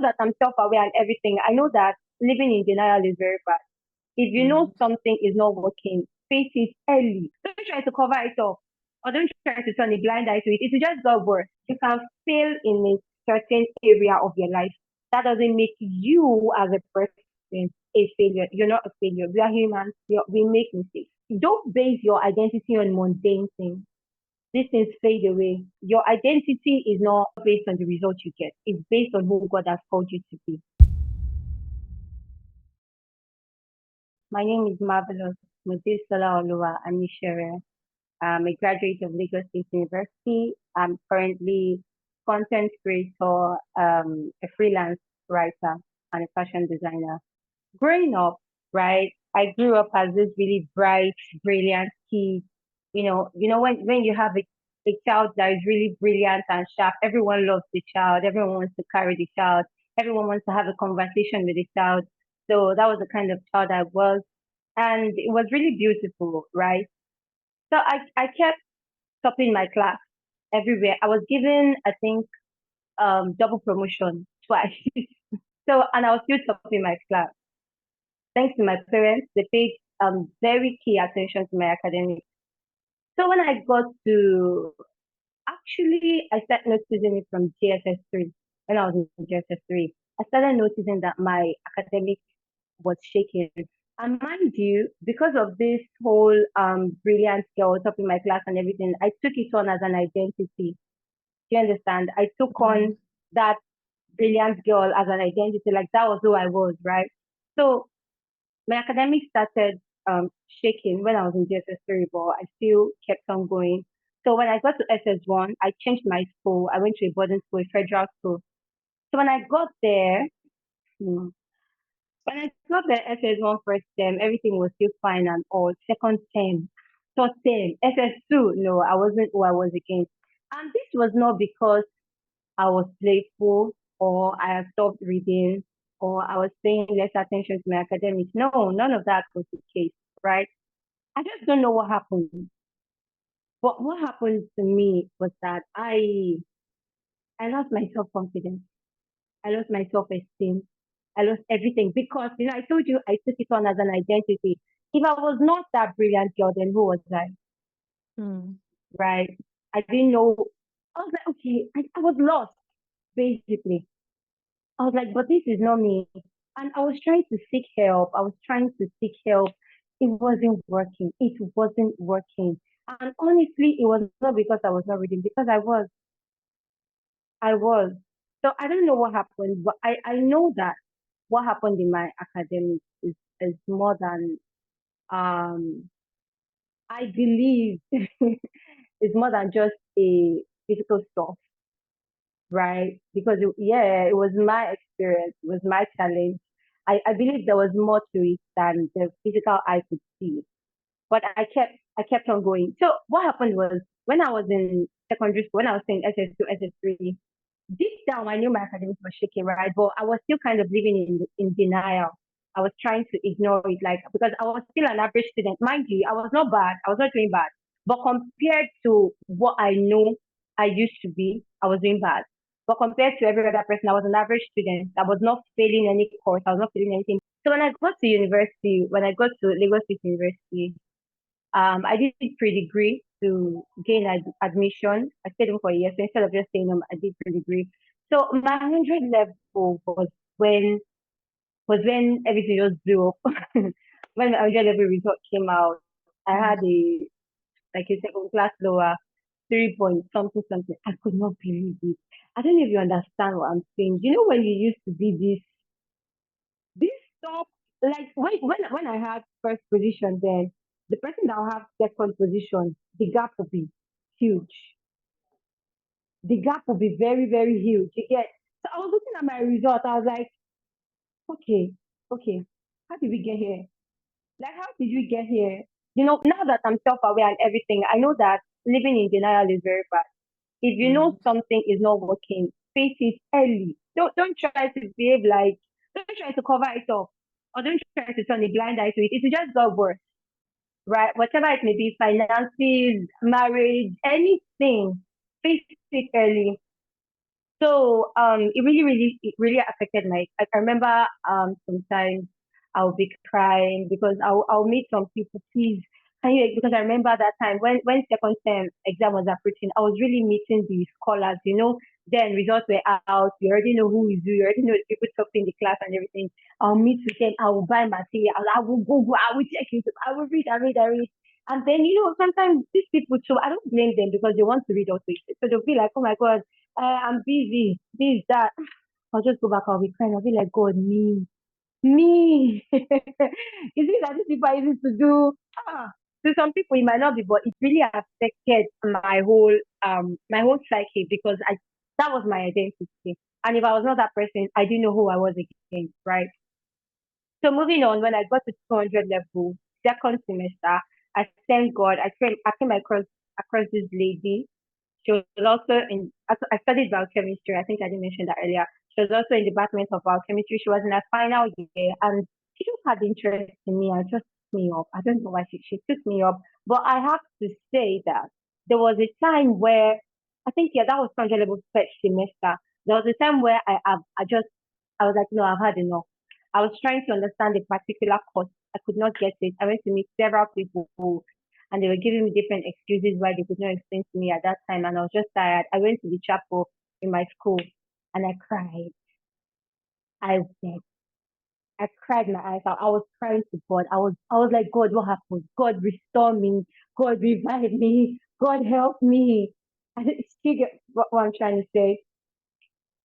that I'm self-aware and everything, I know that living in denial is very bad. If you know Mm. something is not working, face it early. Don't try to cover it up or don't try to turn a blind eye to it. It will just get worse. You can fail in a certain area of your life. That doesn't make you as a person a failure. You're not a failure. We are humans. We make mistakes. Don't base your identity on mundane things. These things fade away. Your identity is not based on the result you get. It's based on who God has called you to be. My name is Marvellous Mudisola Oluwa Anishere. I'm a graduate of Lagos State University. I'm currently content creator, a freelance writer, and a fashion designer. Growing up, right, I grew up as this really bright, brilliant kid. When you have a child that is really brilliant and sharp, everyone loves the child, everyone wants to carry the child, everyone wants to have a conversation with the child. So that was the kind of child I was. And it was really beautiful, right? So I kept topping my class everywhere. I was given, I think, double promotion twice. So, and I was still topping my class. Thanks to my parents, they paid very key attention to my academics. So when I got to, actually, I started noticing it from GSS 3. When I was in GSS 3, I started noticing that my academic was shaking. And mind you, because of this whole brilliant girl top in my class and everything, I took it on as an identity. Do you understand? I took on Mm. that brilliant girl as an identity, like that was who I was, right? So my academics started shaking when I was in GSS 3, but I still kept on going. So when I got to SS1, I changed my school. I went to a boarding school, a federal school. So when I got there, hmm, when I got the SS1 first term, everything was still fine and all. Second term, third term, SS2, no, I wasn't who I was again. And this was not because I was playful or I had stopped reading or I was paying less attention to my academics. No, none of that was the case, right? I just don't know what happened. But what happened to me was that I lost my self confidence. I lost my self esteem. I lost everything because I told you I took it on as an identity. If I was not that brilliant girl, then who was I? Mm. Right? I didn't know. I was like, okay, I was lost basically. I was like, but this is not me. And I was trying to seek help. I was trying to seek help. It wasn't working. It wasn't working. And honestly, it was not because I was not reading, because I was. I was. So I don't know what happened, but I know that what happened in my academics is more than I believe it's more than just a physical stuff, right? Because yeah, it was my experience, it was my challenge. I believe there was more to it than the physical eye could see. But I kept on going. So what happened was when I was in secondary school, when I was in SS2, SS3, deep down I knew my academics were shaking, right? But I was still kind of living in denial. I was trying to ignore it, like because I was still an average student. Mind you, I was not bad, I was not doing bad. But compared to what I know I used to be, I was doing bad. But compared to every other person, I was an average student. I was not failing any course, I was not failing anything. So when I got to university, when I got to Lagos State University, I did pre-degree to gain admission. I stayed on for a year, so instead of just staying on, I did pre-degree. So my 100 level when was when everything just blew up. When my 100 level result came out, I had Mm. a second class lower, 3 point something something. I could not believe it. I don't know if you understand what I'm saying. You know when you used to be this top, like when I had first position, then the person that will have second position, the gap will be huge. The gap will be very, very huge. You get, so I was looking at my result, I was like, okay, okay, how did we get here? Like how did we get here? Now that I'm self-aware and everything, I know that living in denial is very bad. If you know Mm. something is not working, face it early. Don't try to behave like, don't try to cover it up or don't try to turn a blind eye to it. It will just got worse, right? Whatever it may be, finances, marriage, anything, face it early. So it really affected my. I remember sometimes I'll be crying because I'll meet some people. Please, can you? Because I remember that time when second term exam was approaching, I was really meeting the scholars. Then results were out. You already know who is who. You already know the people talking in the class and everything. I'll meet with them. I will buy material. I will Google. I will check it. I will read. I read. I read. And then sometimes these people too. I don't blame them because they want to read also. So they'll be like, oh my god, I'm busy, this, that. I'll just go back, I'll be crying, I'll be like, God, me. Is it that these people are easy to do? Ah, to some people it might not be, but it really affected my whole psyche because that was my identity. And if I was not that person, I didn't know who I was again, right? So moving on, when I got to 200 level, second semester, I thank God, I came across this lady. She was also I studied biochemistry. I think I didn't mention that earlier. She was also in the department of biochemistry. She was in her final year and she just had interest in me and just took me up. I don't know why she took me up. But I have to say that there was a time where I think, yeah, that was 200 level first semester. There was a time where I was like, no, I've had enough. I was trying to understand a particular course. I could not get it. I went to meet several people and they were giving me different excuses why they could not explain to me at that time. And I was just tired. I went to the chapel in my school and I cried. I wept. I cried my eyes out. I was crying to God. I was like, God, what happened? God, restore me. God, revive me. God, help me. I still get what I'm trying to say.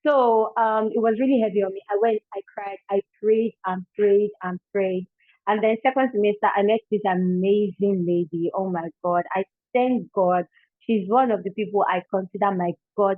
So it was really heavy on me. I went, I cried, I prayed and prayed and prayed. And then second semester, I met this amazing lady. Oh my God. I thank God. She's one of the people I consider my God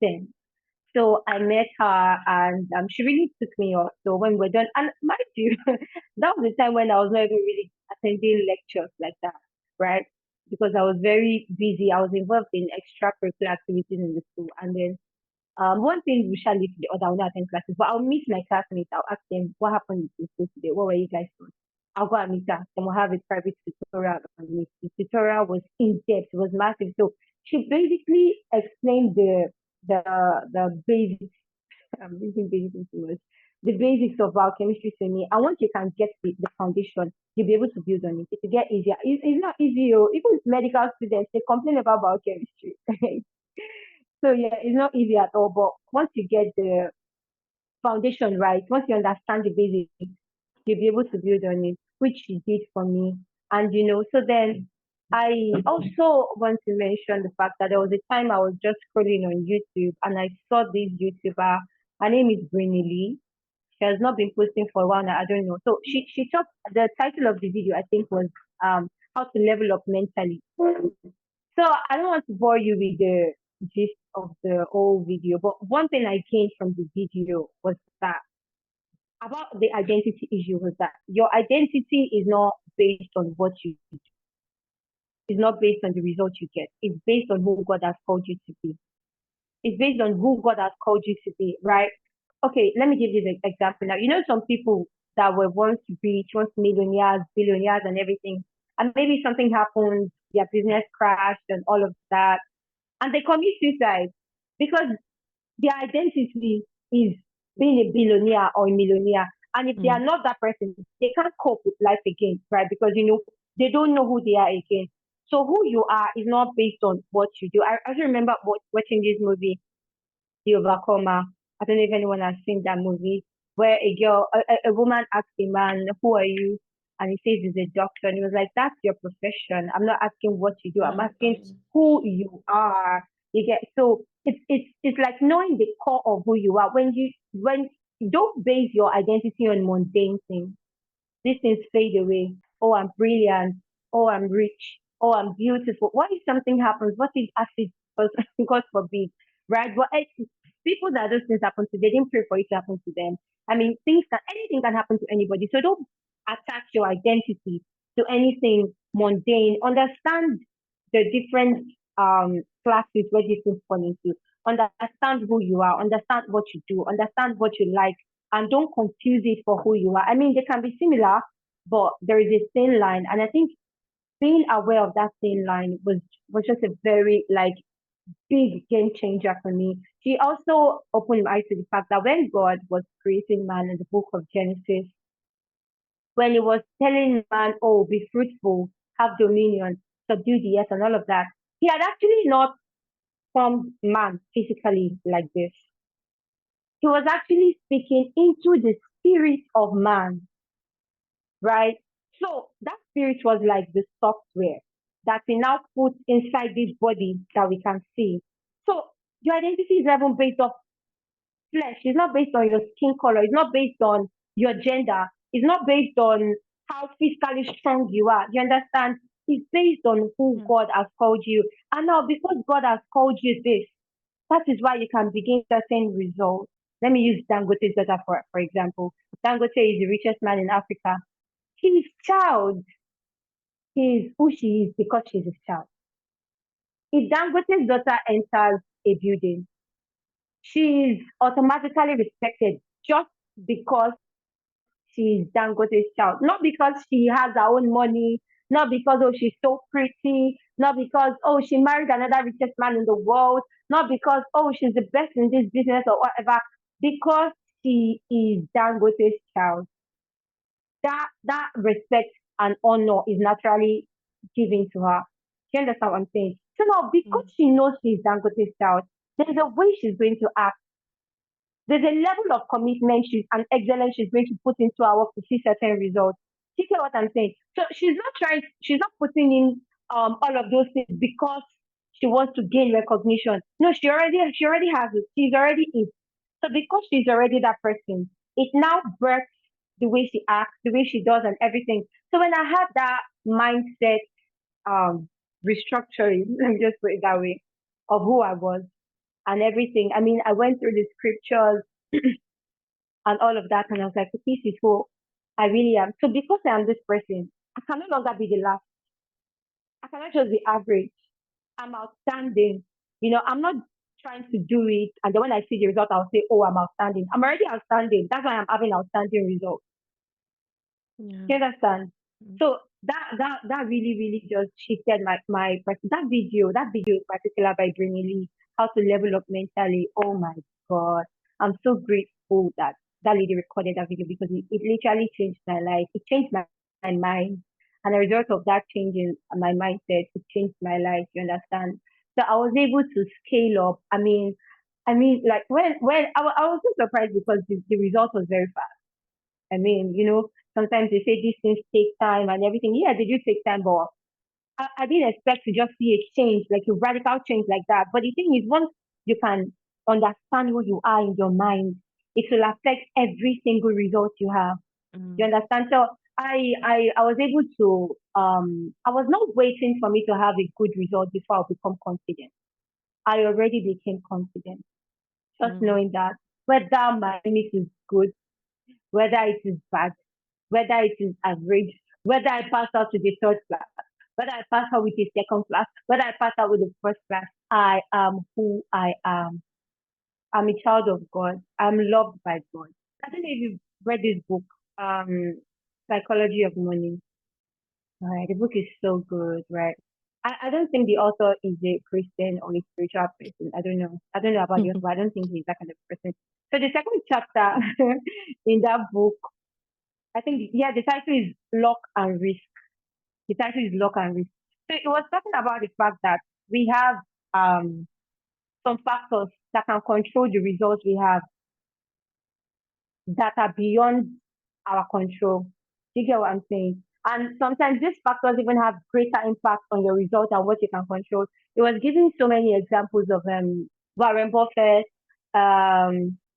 sent. So I met her and she really took me off. So when we're done, and mind you, that was the time when I was not even really attending lectures like that, right? Because I was very busy. I was involved in extracurricular activities in the school. And then one thing we shall leave to the other, I will not attend classes, but I'll meet my classmates. I'll ask them what happened in school today. What were you guys doing? I'll go and meet her. Then we'll have a private tutorial on it. The tutorial was in depth. It was massive. So she basically explained the the basics. I'm using basics too much. The basics of biochemistry to me. And once you can get the foundation, you'll be able to build on it. It will get easier. It's not easy. Even medical students, they complain about biochemistry. So yeah, it's not easy at all. But once you get the foundation right, once you understand the basics, you'll be able to build on it, which she did for me. And so then I also want to mention the fact that there was a time I was just scrolling on YouTube and I saw this YouTuber. Her name is Brinny Lee. She has not been posting for a while now. I don't know. So she talked. The title of the video I think was how to level up mentally. So I don't want to bore you with the gist of the whole video, but one thing I gained from the video was that about the identity issue was that your identity is not based on what you do. It's not based on the result you get. It's based on who God has called you to be. It's based on who God has called you to be, right? Okay, let me give you the example now. Some people that were once rich, once millionaires, billionaires, and everything, and maybe something happened, their business crashed, and all of that and they commit suicide because their identity is being a billionaire or a millionaire. And if they are Mm. not that person, they can't cope with life again, right? Because they don't know who they are again. So who you are is not based on what you do. I also remember watching this movie the Overcomer. I don't know if anyone has seen that movie where a woman asks a man, "Who are you?" And he says he's a doctor. And he was like, "That's your profession. I'm not asking what you do. I'm Yeah, asking who you are." You get so it's like knowing the core of who you are. When you don't base your identity on mundane things, these things fade away. Oh, I'm brilliant. Oh, I'm rich. Oh, I'm beautiful. What if something happens? What if acid, God forbid, right? But people that those things happen to, they didn't pray for it to happen to them. I mean, anything can happen to anybody. So don't attach your identity to anything mundane. Understand the different classes where these things fall into. Understand who you are. Understand what you do. Understand what you like and don't confuse it for who you are. I mean, they can be similar, but there is a thin line. And I think being aware of that thin line was just a very like big game changer for me. She also opened my eyes to the fact that when God was creating man in the book of Genesis, when he was telling man, oh, be fruitful, have dominion, subdue the earth, and all of that, he had actually not formed man physically like this. He was actually speaking into the spirit of man, right? So that spirit was like the software that we now put inside this body that we can see. So your identity is even based off flesh. It's not based on your skin color. It's not based on your gender. It's not based on how physically strong you are. You understand? It's based on who Mm. God has called you. And now, because God has called you this, that is why you can begin certain results. Let me use Dangote's daughter for example. Dangote is the richest man in Africa. His child is who she is because she's his child. If Dangote's daughter enters a building, she is automatically respected just because she's Dangote's child. Not because she has her own money, not because, oh, she's so pretty, not because, oh, she married another richest man in the world, not because, oh, she's the best in this business or whatever, because she is Dangote's child. That respect and honor is naturally given to her. Do you understand what I'm saying? So now, because Mm. she knows she's Dangote's child, there's a way she's going to act. There's a level of commitment and excellence she's going to put into our work to see certain results. Do you get what I'm saying? So she's not putting in all of those things because she wants to gain recognition. No, she already has it. She's already it. So because she's already that person, it now births the way she acts, the way she does, and everything. So when I had that mindset um restructuring, let me just put it that way, of who I was and everything. I mean, I went through the scriptures and all of that. And I was like, this is who I really am. So because I am this person, I can no longer be the last. I cannot just be average. I'm outstanding. I'm not trying to do it. And then when I see the result, I'll say, oh, I'm outstanding. I'm already outstanding. That's why I'm having outstanding results. Yeah. You understand? Mm. So that really really just shifted that video in particular by Brini Lee, how to level up mentally. Oh my god, I'm so grateful that that lady recorded that video because it literally changed my life. It changed my mind, and a result of that changing my mindset, it changed my life. You understand? So I was able to scale up. I mean, like when I was so surprised because the result was very fast. I mean, sometimes they say these things take time and everything. Yeah, they do take time, but I didn't expect to just see a change, like a radical change like that. But the thing is, once you can understand who you are in your mind, it will affect every single result you have. You Mm. understand? So I was able to I was not waiting for me to have a good result before I become confident. I already became confident, just Mm. knowing that whether my image is good, whether it is bad, whether it is average, whether I pass out to the third class, whether I pass out with the second class, whether I pass out with the first class, I am who I am. I'm a child of God. I'm loved by God. I don't know if you've read this book, um, Psychology of Money. Right, the book is so good, right? I don't think the author is a Christian or a spiritual person. I don't know. I don't know about the author, but I don't think he's that kind of person. So the second chapter in that book, I think, yeah, the title is Luck and Risk. The title is Luck and Risk. So it was talking about the fact that we have um, some factors that can control the results we have that are beyond our control. Do you get what I'm saying? And sometimes these factors even have greater impact on your results and what you can control. It was giving so many examples of Warren Buffett,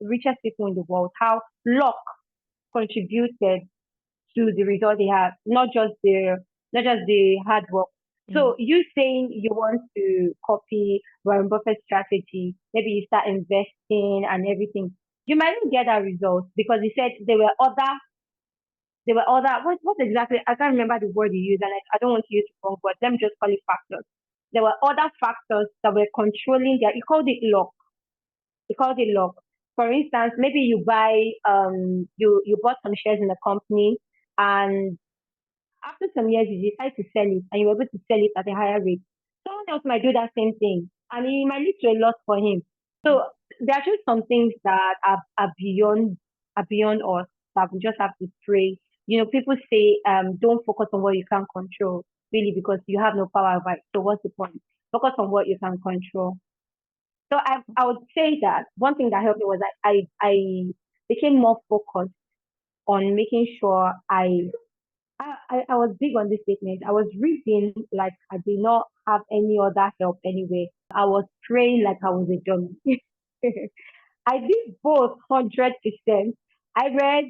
richest people in the world, how luck contributed to the result they have, not just the hard work. Mm. So you saying you want to copy Warren Buffett's strategy, maybe you start investing and everything. You might not get that result because he said there were other what exactly I can't remember the word he used and I don't want to use it wrong, but let me just call it factors. There were other factors that were controlling that he called it luck. He called it luck. For instance, maybe you bought some shares in a company and after some years you decide to sell it and you're able to sell it at a higher rate. Someone else might do that same thing and it might lead to a lot for him. So there are just some things that are beyond us that we just have to pray. People say, don't focus on what you can't control, really, because you have no power over it. So what's the point? Focus on what you can control. So I would say that one thing that helped me was that I became more focused on making sure I was big on this statement. I was reading like I did not have any other help anyway. I was praying like I was a dummy. I did both 100%. I read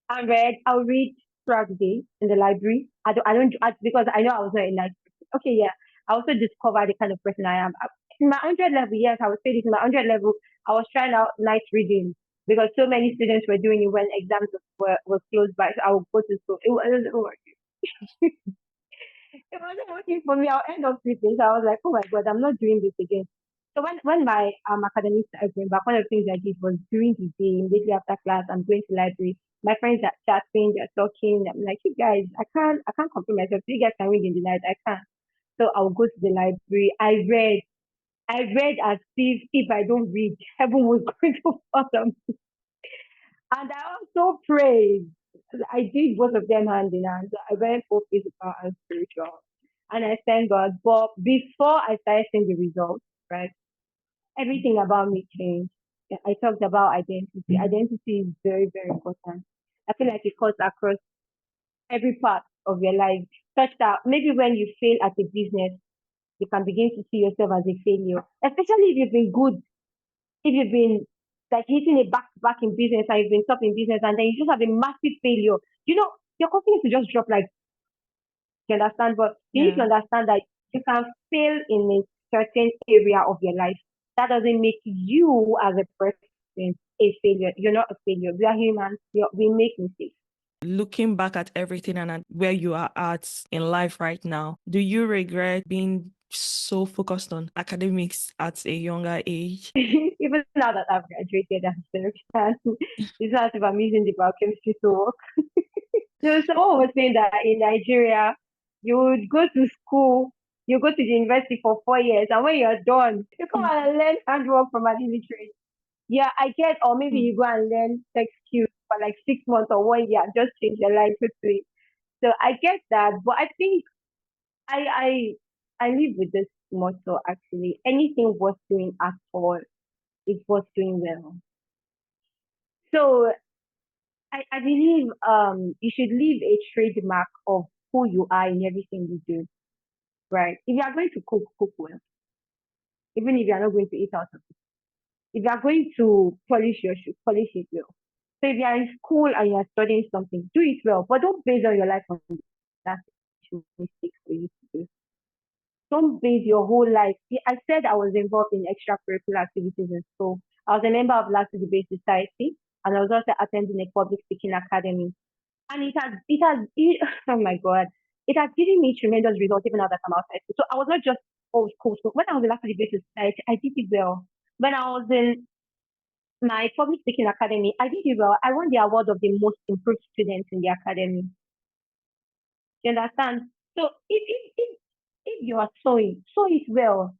and read. I'll read throughout the day in the library. Because I know I was not a nice person. Okay, yeah. I also discovered the kind of person I am. In my 100 level, yes, I would say this. In my 100 level, I was trying out night reading because so many students were doing it when exams were close by. So I would go to school. It wasn't working. It wasn't working for me. I'll end up sleeping. So I was like, oh my God, I'm not doing this again. So when my academic started going back, one of the things I did was during the day, immediately after class, I'm going to the library. My friends are chatting, they're talking. I'm like, you guys, I can't compare myself. You guys can read in the night. I can't. So I'll go to the library. I read as if I don't read, heaven was going to follow me. And I also prayed. I did both of them hand in hand. So I went for physical and spiritual. And I thank God. But before I started seeing the results, right, everything about me changed. Yeah, I talked about identity. Identity is very, very important. I feel like it cuts across every part of your life, such that maybe when you fail at a business, you can begin to see yourself as a failure, especially if you've been good, if you've been like hitting it back to back in business and you've been top in business and then you just have a massive failure. Your confidence will just drop like, you understand? But you need to Yeah. understand that you can fail in a certain area of your life. That doesn't make you as a person a failure. You're not a failure. We are humans. We make mistakes. Looking back at everything and at where you are at in life right now, do you regret being so focused on academics at a younger age? Even now that I've graduated, I'm still it's not as if I'm using the biochemistry to work. So someone was saying that in Nigeria, you would go to school, you go to the university for 4 years, and when you're done, you come and learn handwork from an illiterate. Yeah, I get, or maybe Mm. you go and learn tech skills for like 6 months or 1 year and just change your life quickly. So I get that, but I think I I live with this motto actually. Anything worth doing at all is worth doing well. So I believe you should leave a trademark of who you are in everything you do. Right. If you are going to cook, cook well. Even if you are not going to eat out of it. If you are going to polish your shoe, polish it well. So if you are in school and you are studying something, do it well. But don't base on your life on that mistake for you to do. Don't base your whole life. Yeah, I said I was involved in extracurricular activities in school. I was a member of Latin Debate Society and I was also attending a public speaking academy. And oh my God, it has given me tremendous results even now that I'm outside. So I was not just, oh, cool. So when I was in Latin Debate Society, I did it well. When I was in my public speaking academy, I did it well. I won the award of the most improved student in the academy. You understand? So if you are sewing, sew it well.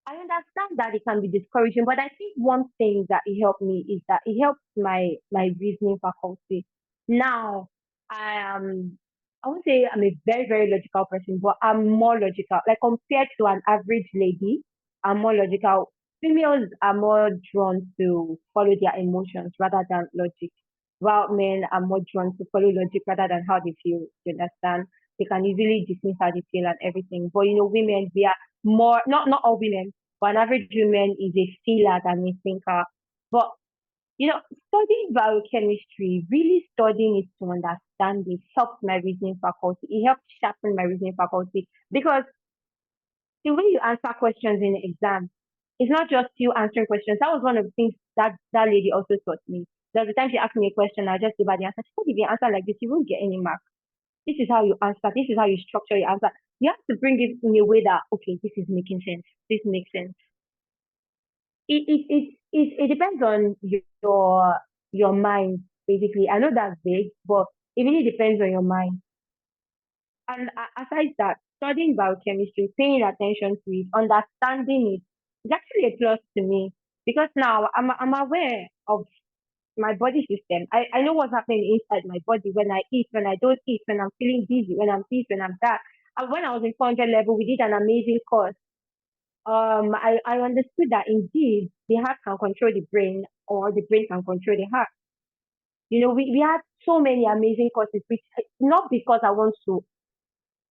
I understand that it can be discouraging, but I think one thing that it helped me is that it helped my reasoning faculty. Now, I am I won't say I'm a very, very logical person, but I'm more logical. Like compared to an average lady, I'm more logical. Females are more drawn to follow their emotions rather than logic. While men are more drawn to follow logic rather than how they feel. You understand? They can easily dismiss how they feel and everything. But women, we are more, not all women, but an average woman is a feeler than a thinker. But studying biochemistry, really studying it to understand it helps my reasoning faculty. It helps sharpen my reasoning faculty because the way you answer questions in the exam, it's not just you answering questions. That was one of the things that lady also taught me. There was the time she asked me a question, I just give her the answer. She said, if you answer like this, you won't get any mark. This is how you answer. This is how you structure your answer. You have to bring it in a way that, okay, this is making sense. This makes sense. It depends on your mind basically. I know that's big, but it really depends on your mind. And aside that, studying biochemistry, paying attention to it, understanding it, It's actually a plus to me because now I'm aware of my body system. I know what's happening inside my body when I eat, when I don't eat, when I'm feeling dizzy, when I'm this, when I'm that. And when I was in 400 level, we did an amazing course. I understood that indeed the heart can control the brain or the brain can control the heart. We had so many amazing courses, which not because I want to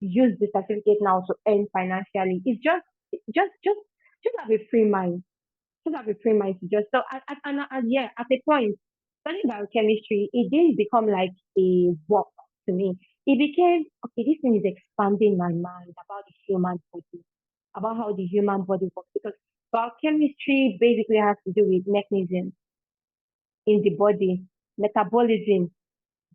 use the certificate now to earn financially. It's just just just have a free mind. Just have a free mind to just so and yeah, at a point, studying biochemistry, it didn't become like a work to me. It became okay, this thing is expanding my mind about the human body, about how the human body works because biochemistry basically has to do with mechanisms in the body, metabolism,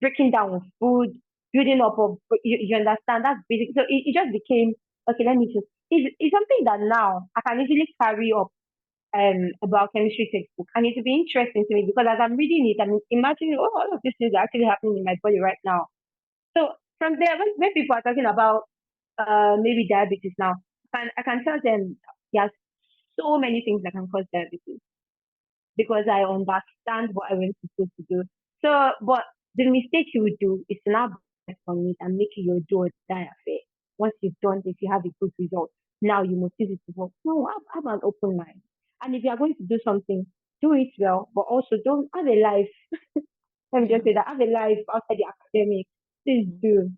breaking down of food, building up of you understand that's basic. So it just became okay. Let me just it's something that now I can easily carry up about chemistry textbook, and it will be interesting to me because as I'm reading it, I'm imagining all of these things are actually happening in my body right now. So from there, when people are talking about maybe diabetes now, I can tell them there's so many things that can cause diabetes because I understand what I went to school to do. So, but the mistake you would do is to now bet on it and make it your do or die affair. Once you've done this, you have a good result. Now you must use it to work. No, have an open mind. And if you are going to do something, do it well, but also don't have a life. Let me just Yeah. say that have a life outside the academic. Please Mhm. do.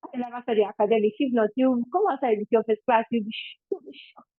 Have a life outside the academic. If not, you come outside with your first class, you'll be shocked.